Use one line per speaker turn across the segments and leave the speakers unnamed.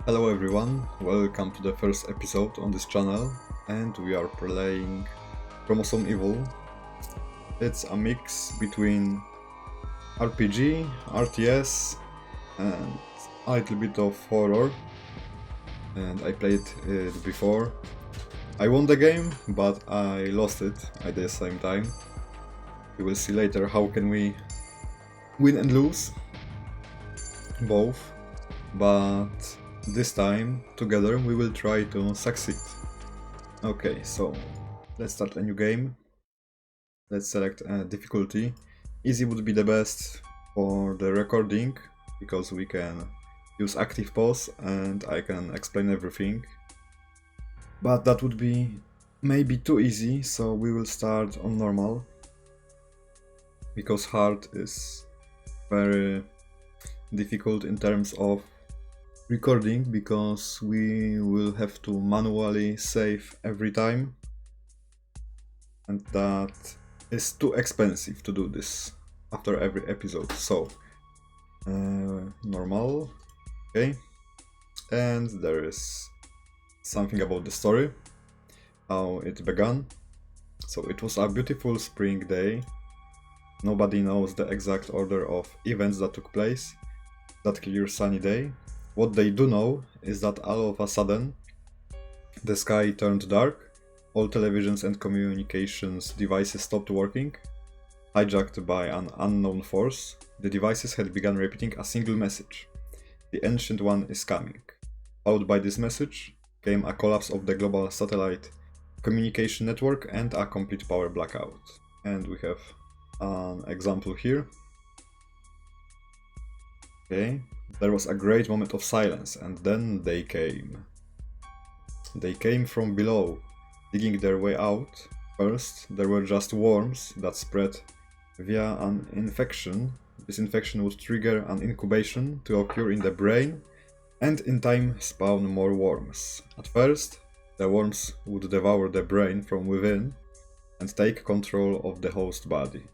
Hello everyone, welcome to the first episode on this channel, and we are playing Chromosome Evil. It's a mix between RPG, RTS and a little bit of horror, and I played it before. I won the game, but I lost it at the same time. You will see later how can we win and lose both, but this time together we will try to succeed. Okay, so let's start a new game. Let's select difficulty. Easy would be the best for the recording because we can use active pause and I can explain everything. But that would be maybe too easy, so we will start on normal because hard is very difficult in terms of recording because we will have to manually save every time, and that is too expensive to do this after every episode. So normal, okay, and there is something about the story, how it began. So it was a beautiful spring day. Nobody knows the exact order of events that took place that clear sunny day. What they do know is that all of a sudden the sky turned dark, all televisions and communications devices stopped working. Hijacked by an unknown force, the devices had begun repeating a single message: "The Ancient One is coming." Followed by this message came a collapse of the global satellite communication network and a complete power blackout. And we have an example here. Okay, there was a great moment of silence, and then they came. They came from below, digging their way out. First, there were just worms that spread via an infection. This infection would trigger an incubation to occur in the brain and in time spawn more worms. At first, the worms would devour the brain from within and take control of the host body.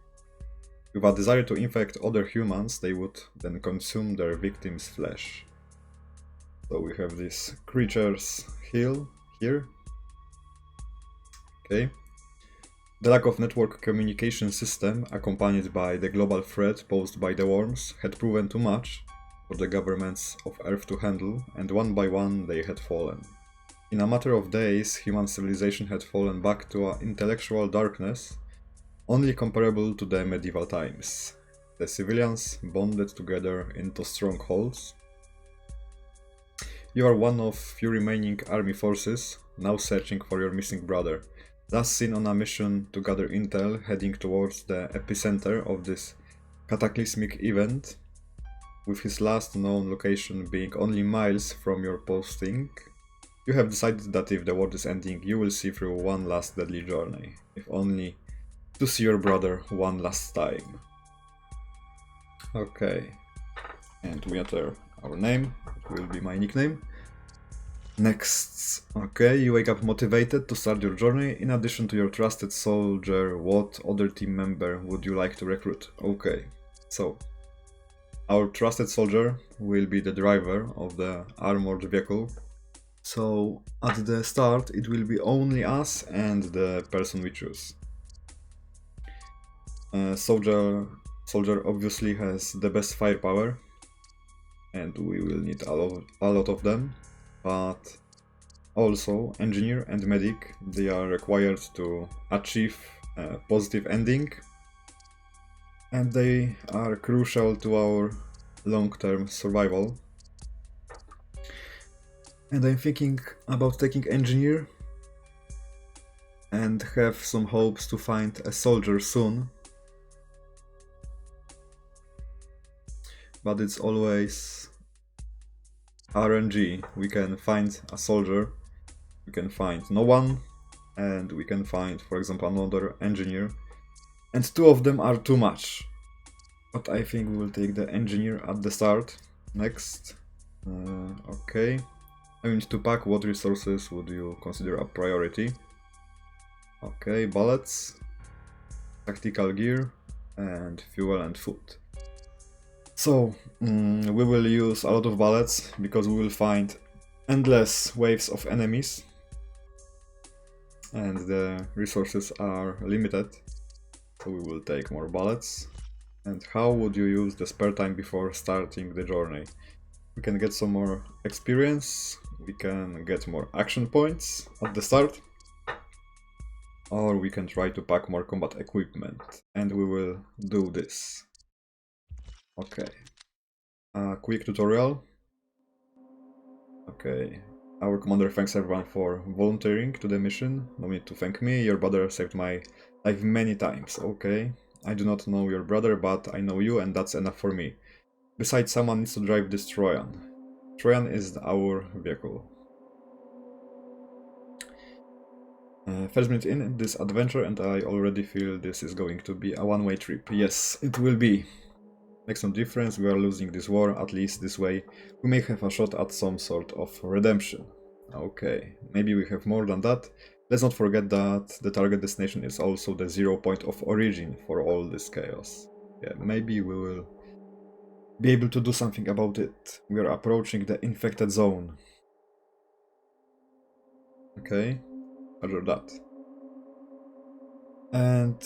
With a desire to infect other humans, they would then consume their victims' flesh. So we have these creatures here. Okay. The lack of network communication system, accompanied by the global threat posed by the worms, had proven too much for the governments of Earth to handle, and one by one they had fallen. In a matter of days, human civilization had fallen back to an intellectual darkness only comparable to the medieval times. The civilians bonded together into strongholds. You are one of few remaining army forces, now searching for your missing brother. Last seen on a mission to gather intel, heading towards the epicenter of this cataclysmic event, with his last known location being only miles from your posting. You have decided that if the world is ending, you will see through one last deadly journey, if only to see your brother one last time. Okay, and we enter our name, it will be my nickname. Next, okay, you wake up motivated to start your journey. In addition to your trusted soldier, what other team member would you like to recruit? Okay, so our trusted soldier will be the driver of the armored vehicle. So at the start it will be only us and the person we choose. Soldier obviously has the best firepower, and we will need a lot of them. But also engineer and medic, they are required to achieve a positive ending, and they are crucial to our long-term survival. And I'm thinking about taking engineer and have some hopes to find a soldier soon. But it's always RNG. We can find a soldier, we can find no one, and we can find, for example, another engineer. And two of them are too much. But I think we will take the engineer at the start. Next. Okay. I need to pack. What resources would you consider a priority? Okay, bullets, tactical gear, and fuel and food. So, we will use a lot of bullets because we will find endless waves of enemies, and the resources are limited, so we will take more bullets. And how would you use the spare time before starting the journey? We can get some more experience, we can get more action points at the start, or we can try to pack more combat equipment, and we will do this. Okay. Quick tutorial. Okay. Our commander thanks everyone for volunteering to the mission. No need to thank me, your brother saved my life many times. Okay. I do not know your brother, but I know you, and that's enough for me. Besides, someone needs to drive this Trojan. Trojan is our vehicle. First minute in this adventure, and I already feel this is going to be a one-way trip. Yes, it will be. Makes no difference, we are losing this war, at least this way we may have a shot at some sort of redemption. Okay, maybe we have more than that. Let's not forget that the target destination is also the 0 point of origin for all this chaos. Yeah, maybe we will be able to do something about it. We are approaching the infected zone. Okay, roger that. And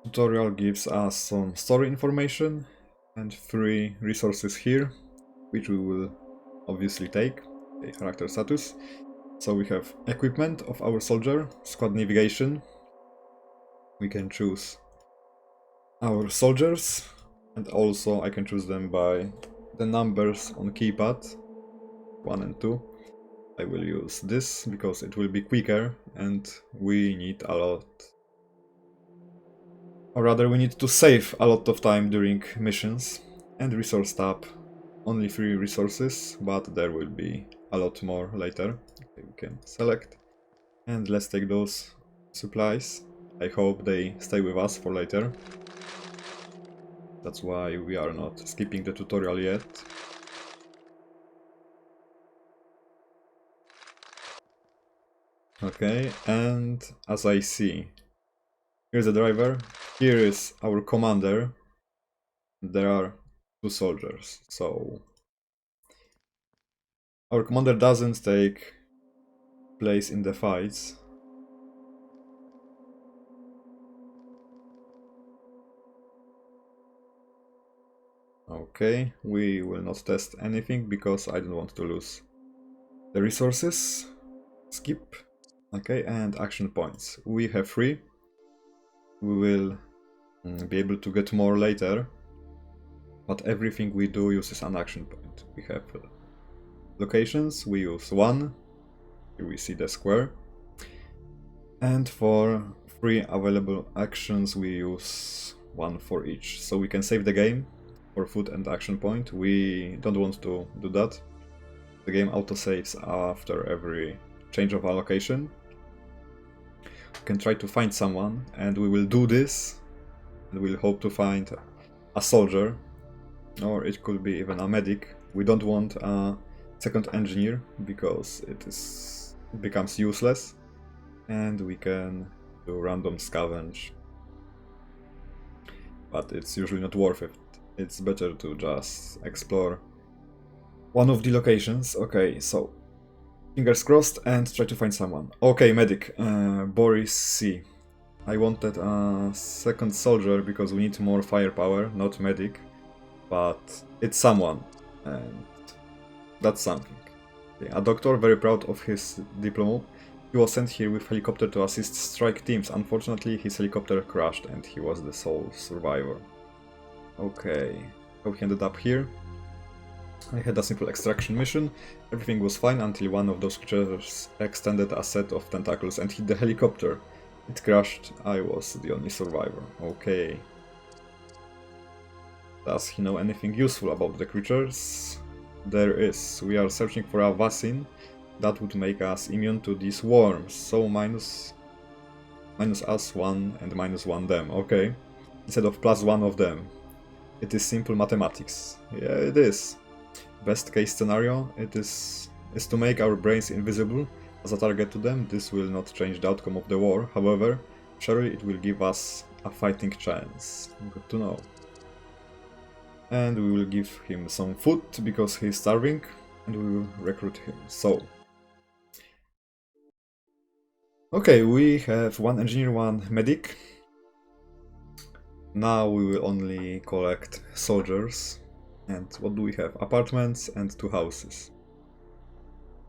tutorial gives us some story information and 3 resources here, which we will obviously take. Okay, character status. So we have equipment of our soldier, squad navigation. We can choose our soldiers, and also I can choose them by the numbers on keypad 1 and 2. I will use this because it will be quicker and we need a lot, or rather we need to save a lot of time during missions. And resource tab, only 3 resources, but there will be a lot more later. Okay, we can select, and let's take those supplies. I hope they stay with us for later. That's why we are not skipping the tutorial yet. Okay, and as I see, here's the driver, here is our commander, there are 2 soldiers, so our commander doesn't take place in the fights. Okay, we will not test anything because I don't want to lose the resources. Skip. Okay, and action points. We have 3. We will be able to get more later, but everything we do uses an action point. We have locations, we use 1. Here we see the square. And for 3 available actions, we use 1 for each. So we can save the game for food and action point. We don't want to do that. The game autosaves after every change of allocation. We can try to find someone, and we will do this, and we'll hope to find a soldier, or it could be even a medic. We don't want a second engineer because it becomes useless, and we can do random scavenge, but it's usually not worth it. It's better to just explore one of the locations. Okay, so fingers crossed and try to find someone. Okay, medic, Boris C. I wanted a second soldier because we need more firepower, not medic, but it's someone, and that's something. Okay, a doctor, very proud of his diploma. He was sent here with helicopter to assist strike teams. Unfortunately, his helicopter crashed and he was the sole survivor. Okay, how he ended up here? I had a simple extraction mission. Everything was fine until one of those creatures extended a set of tentacles and hit the helicopter. It crashed. I was the only survivor. Okay. Does he know anything useful about the creatures? There is. We are searching for a vaccine that would make us immune to these worms. So minus us 1 and -1 them. Okay. Instead of +1 of them. It is simple mathematics. Yeah, it is. Best case scenario, it is to make our brains invisible as a target to them. This will not change the outcome of the war, however, surely it will give us a fighting chance. Good to know. And we will give him some food because he's starving. and we will recruit him. So, okay, we have one engineer, one medic. Now we will only collect soldiers. And what do we have? Apartments and 2 houses.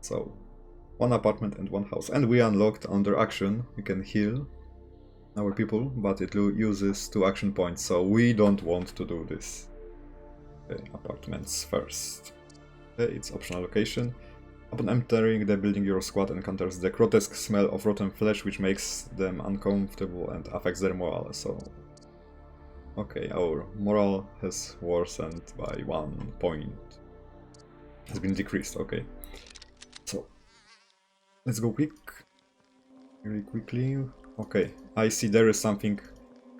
So, 1 apartment and 1 house. And we unlocked under action, we can heal our people, but it uses 2 action points, so we don't want to do this. Okay, apartments first. Okay, it's optional location. Upon entering the building, your squad encounters the grotesque smell of rotten flesh, which makes them uncomfortable and affects their morale. So, okay, our morale has worsened by 1 point. Has been decreased, okay. So, let's go quick. Really quickly. Okay, I see there is something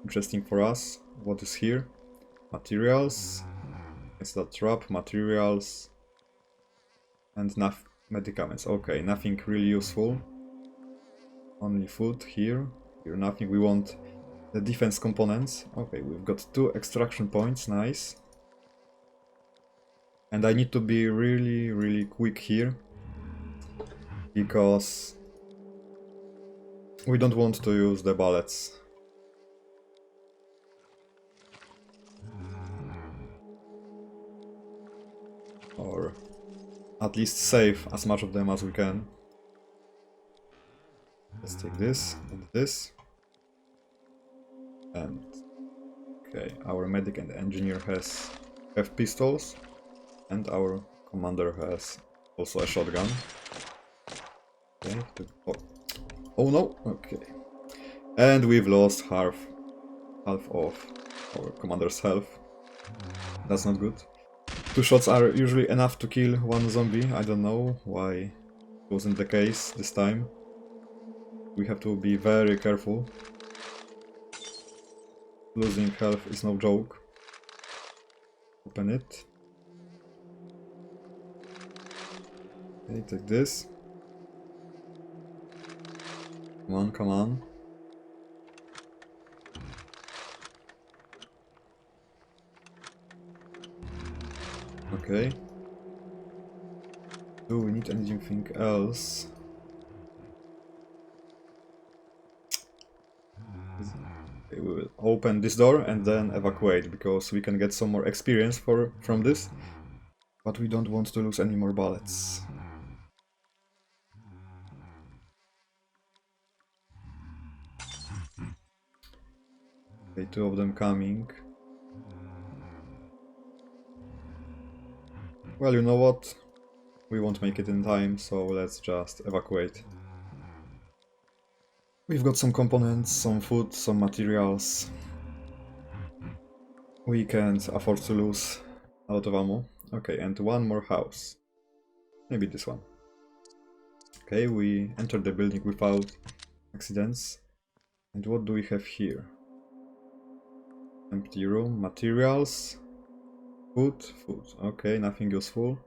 interesting for us. What is here? Materials. It's that trap, materials. And medicaments. Okay, nothing really useful. Only food here. Here nothing. We want the defense components. Okay, we've got 2 extraction points. Nice. And I need to be really quick here, because we don't want to use the bullets. Or at least save as much of them as we can. Let's take this and this. And okay, our medic and engineer have pistols, and our commander has also a shotgun. Okay. Oh no. Okay. And we've lost half of our commander's health. That's not good. 2 shots are usually enough to kill 1 zombie. I don't know why it wasn't the case this time. We have to be very careful. Losing health is no joke. Open it. Okay, take this. Come on, come on. Okay. Do we need anything else? Okay, we will open this door and then evacuate, because we can get some more experience from this. But we don't want to lose any more bullets. Okay, 2 of them coming. Well, you know what? We won't make it in time, so let's just evacuate. We've got some components, some food, some materials. We can't afford to lose a lot of ammo. Okay, and 1 more house. Maybe this one. Okay, we entered the building without accidents. And what do we have here? Empty room, materials, food. Okay, nothing useful.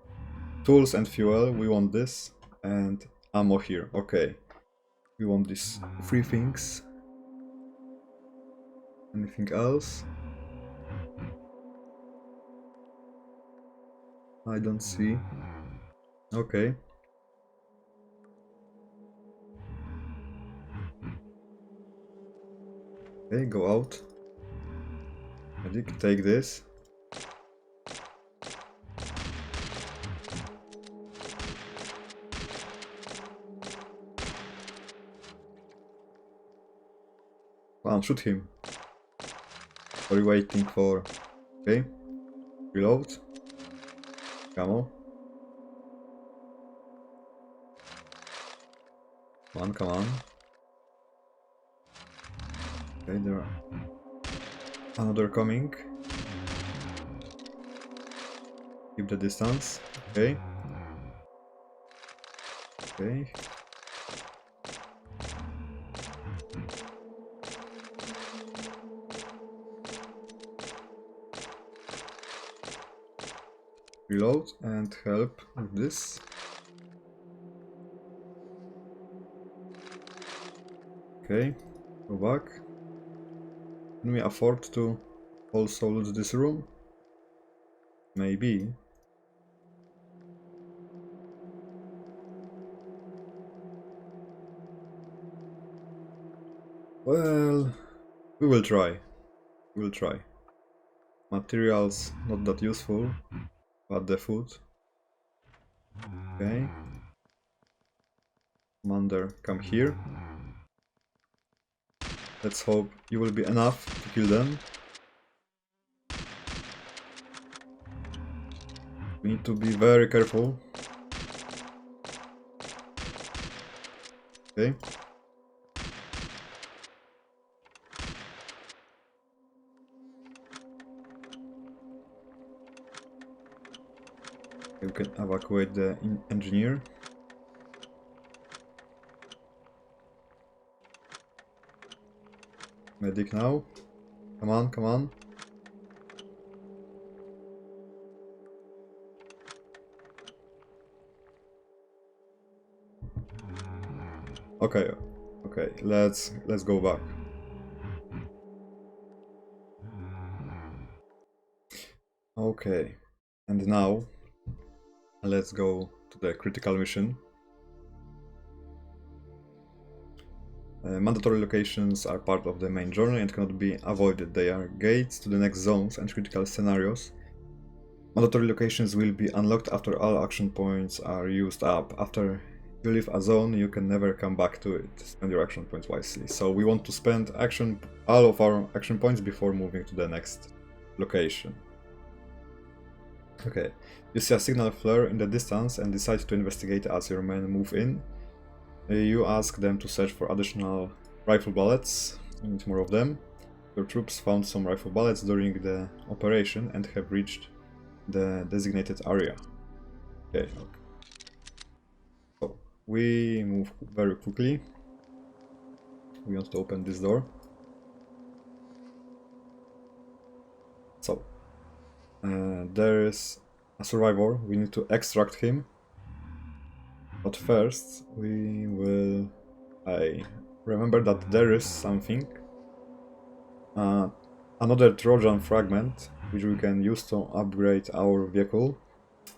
Tools and fuel, we want this. And ammo here, okay. We want these 3 things. Anything else? I don't see. Okay. Okay, go out. Medic, take this. Come on, shoot him. What are you waiting for? Okay. Reload. Camo. Come on. Okay, there are another coming. Keep the distance. Okay. Okay. Reload and help with this. Okay, go back. Can we afford to also loot this room? Maybe. Well, we will try. We will try. Materials not that useful, but the food. Okay. Commander, come here. Let's hope you will be enough to kill them. We need to be very careful. Okay. You can evacuate the engineer. Medic now. Come on, come on. Okay, okay, let's go back. Okay, and now let's go to the critical mission. Mandatory locations are part of the main journey and cannot be avoided. They are gates to the next zones and critical scenarios. Mandatory locations will be unlocked after all action points are used up. After you leave a zone, you can never come back to it. Spend your action points wisely. So we want to spend all of our action points before moving to the next location. Okay, you see a signal flare in the distance and decide to investigate as your men move in. You ask them to search for additional rifle bullets. You need more of them. Your troops found some rifle bullets during the operation and have reached the designated area. Okay, okay. So we move very quickly. We want to open this door. So there is a survivor. We need to extract him. But first we will... I remember that there is something. Another Trojan fragment, which we can use to upgrade our vehicle.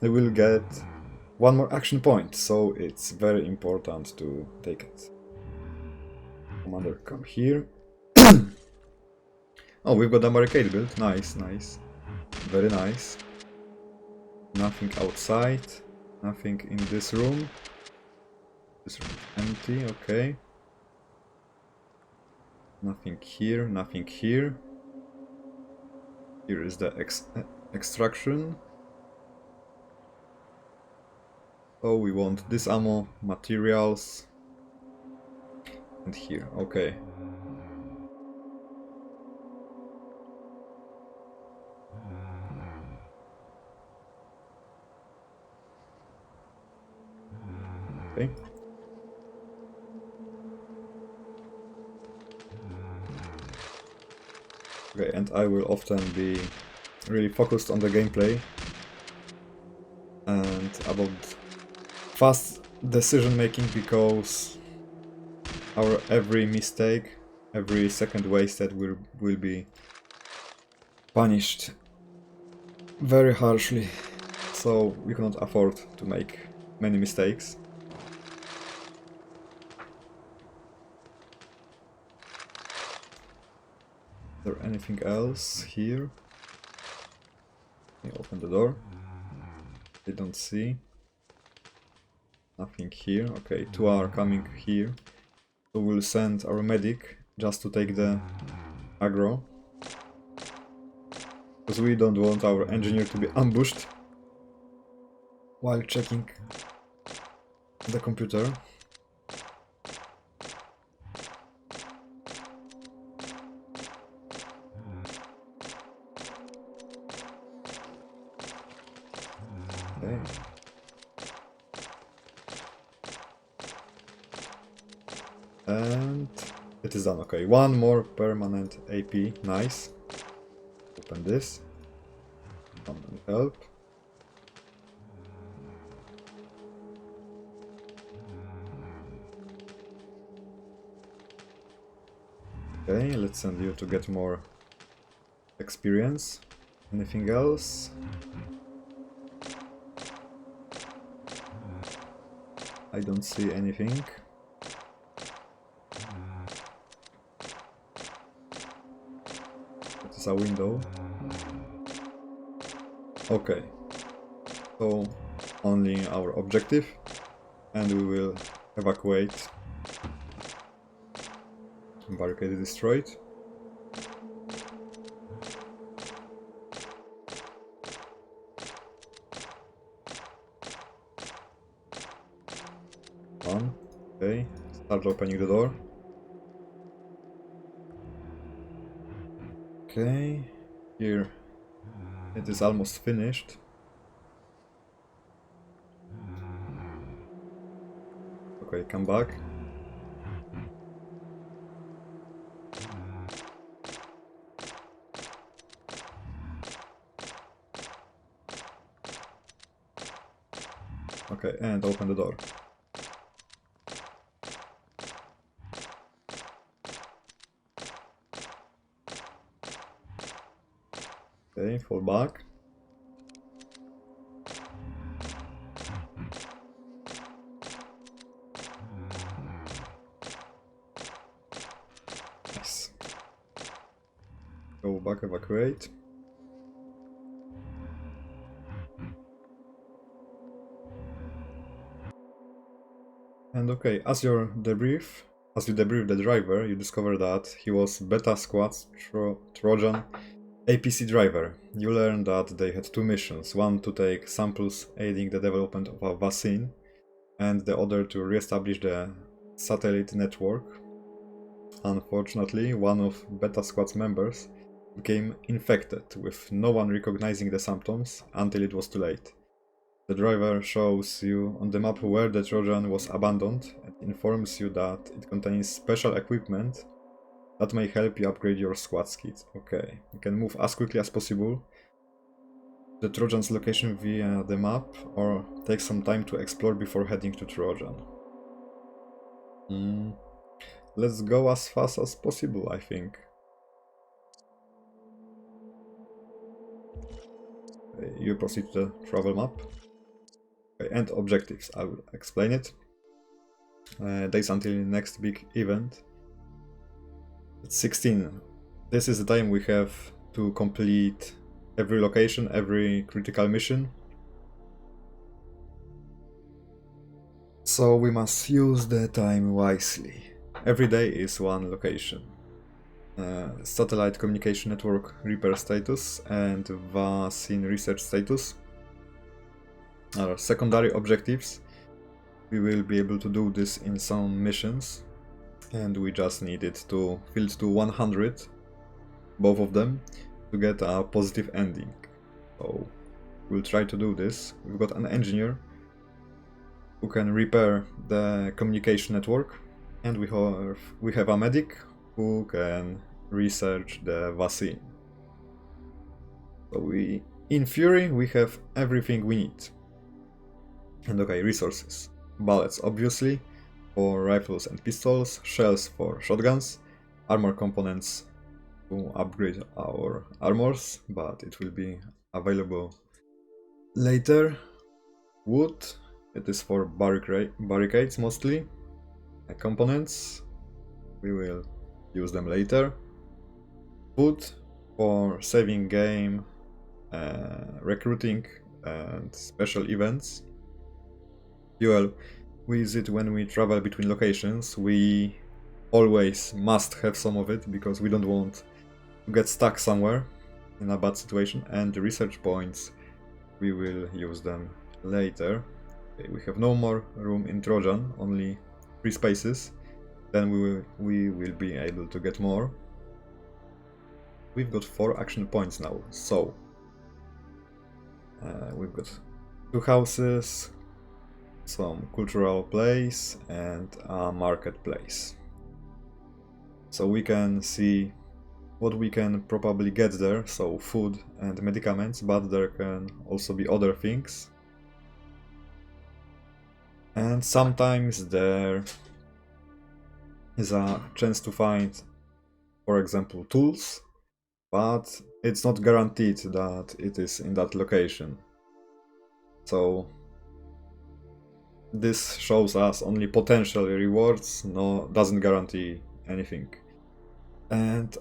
We will get one more action point, so it's very important to take it. Commander, come here. Oh, we've got a barricade built. Nice, nice. Very nice. Nothing outside. Nothing in this room. This room is empty, okay. Nothing here, nothing here. Here is the extraction. So we want this ammo, materials, and here, okay. Okay. Okay, and I will often be really focused on the gameplay and about fast decision making, because our every mistake, every second wasted will be punished very harshly, so we cannot afford to make many mistakes. Is there anything else here? Let me open the door. I don't see. Nothing here. Okay, two are coming here. So we'll send our medic just to take the aggro. Because we don't want our engineer to be ambushed while checking the computer. Okay. And it is done. Okay, one more permanent AP. Nice. Open this. Come and help. Okay, let's send you to get more experience. Anything else? I don't see anything. is a window. Okay, so only our objective, and we will evacuate. Barricade destroyed. One. Okay, start opening the door. Okay, here it is almost finished. Okay, come back. Okay, and open the door. Okay, fall back. Nice. Go back, evacuate. And okay, as you debrief the driver, you discover that he was Beta Squad's Trojan APC driver. You learn that they had two missions, one to take samples aiding the development of a vaccine, and the other to re-establish the satellite network. Unfortunately, one of Beta Squad's members became infected, with no one recognizing the symptoms until it was too late. The driver shows you on the map where the Trojan was abandoned and informs you that it contains special equipment that may help you upgrade your squad's kit. Okay, you can move as quickly as possible the Trojan's location via the map, or take some time to explore before heading to Trojan. Let's go as fast as possible, I think. Okay, you proceed to the travel map. Okay, and objectives, I will explain it. Days until next big event. It's 16. This is the time we have to complete every location, every critical mission. So we must use the time wisely. Every day is one location. Satellite communication network repair status and vaccine research status are secondary objectives. We will be able to do this in some missions, and we just needed to fill to 100, both of them, to get a positive ending. So we'll try to do this. We've got an engineer who can repair the communication network, and we have a medic who can research the vaccine. So in theory, we have everything we need. And okay, resources. Bullets, obviously, for rifles and pistols, shells for shotguns, armor components to upgrade our armors, but it will be available later. Wood, it is for barricades mostly. Components, we will use them later. Food for saving game, recruiting and special events. Fuel, we use it when we travel between locations. We always must have some of it because we don't want to get stuck somewhere in a bad situation. And the research points, we will use them later. Okay, we have no more room in Trojan, only 3 spaces. Then we will be able to get more. We've got 4 action points now, so we've got 2 houses, some cultural place, and a marketplace. So we can see what we can probably get there, so food and medicaments, but there can also be other things. And sometimes there is a chance to find, for example, tools, but it's not guaranteed that it is in that location. So this shows us only potential rewards, doesn't guarantee anything. And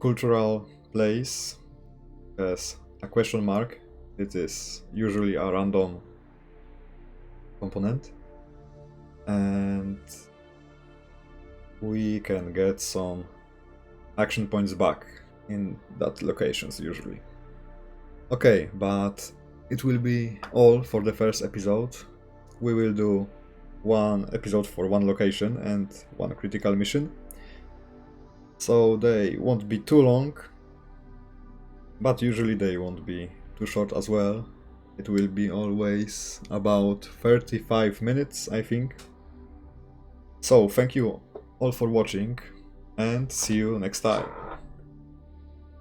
cultural place has a question mark. It is usually a random component, and we can get some action points back in that locations usually. Okay, but it will be all for the first episode. We will do one episode for one location and one critical mission, so they won't be too long, but usually they won't be too short as well. It will be always about 35 minutes, I think. So thank you all for watching, and see you next time.